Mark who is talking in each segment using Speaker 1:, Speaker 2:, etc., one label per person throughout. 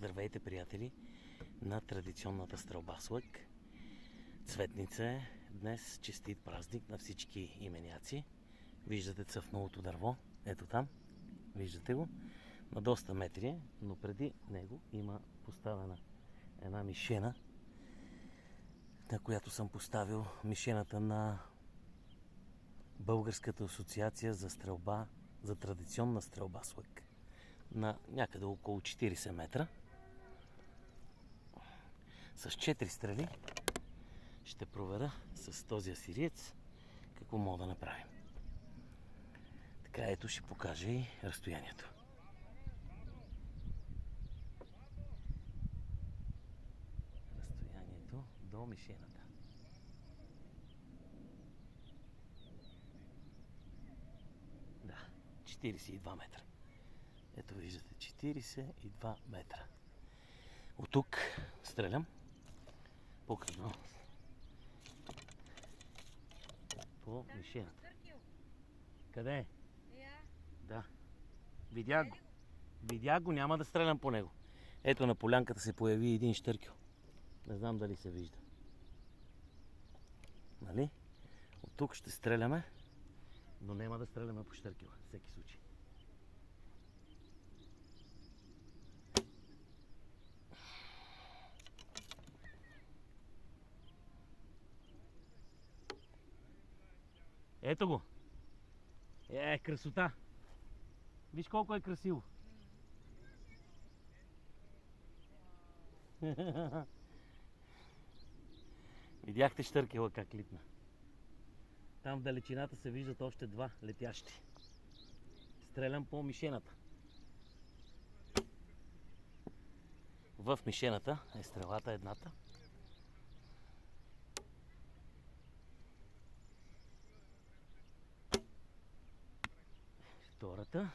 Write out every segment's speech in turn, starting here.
Speaker 1: Здравейте, приятели, на традиционната стрелба с лък. Цветница е днес, честит празник на всички именяци. Виждате цъфналото дърво, ето там, виждате го, на доста метри, но преди него има поставена една мишена, на която съм поставил мишената на Българската асоциация за стрелба, за традиционна стрелба с лък. На някъде около 40 метра. С 4 стрели ще проверя с този асириец какво мога да направим. Така, ето ще покажа и разстоянието. Разстоянието до мишената. Да, 42 метра. Ето виждате, 42 метра. От тук стрелям покривно по мишената. Къде е? Да. Видях го, няма да стрелям по него. Ето на полянката се появи един щъркел. Не знам дали се вижда. Нали? От тук ще стреляме, но няма да стреляме по щъркела. В всеки случай. Ето го. Красота. Виж колко е красиво. Видяхте щъркела как литна. Там в далечината се виждат още два летящи. Стрелям по мишената. В мишената е стрелата едната. Втората.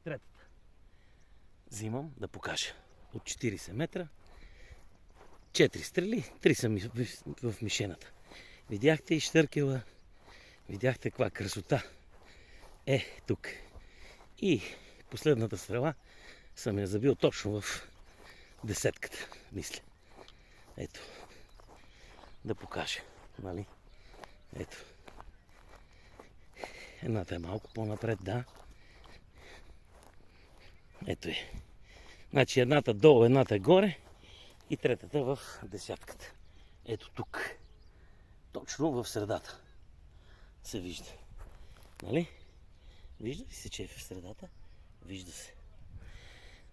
Speaker 1: Третата. Взимам да покажа. От 40 метра. 4 стрели, 3 са в мишената. Видяхте и щъркела. Видяхте каква красота е тук. И последната стрела съм я забил точно в десетката, мисля. Ето. Да покажа, нали? Ето. Едната е малко по-напред, да. Ето е. Значи едната долу, едната горе и третата в десятката. Ето тук. Точно в средата се вижда. Нали? Вижда ли се, че е в средата? Вижда се.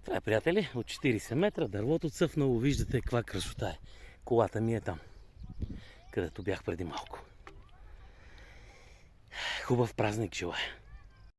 Speaker 1: Това е, приятели, от 40 метра, дървото цъфнало, виждате каква красота е. Колата ми е там, където бях преди малко. Хубав празник желая!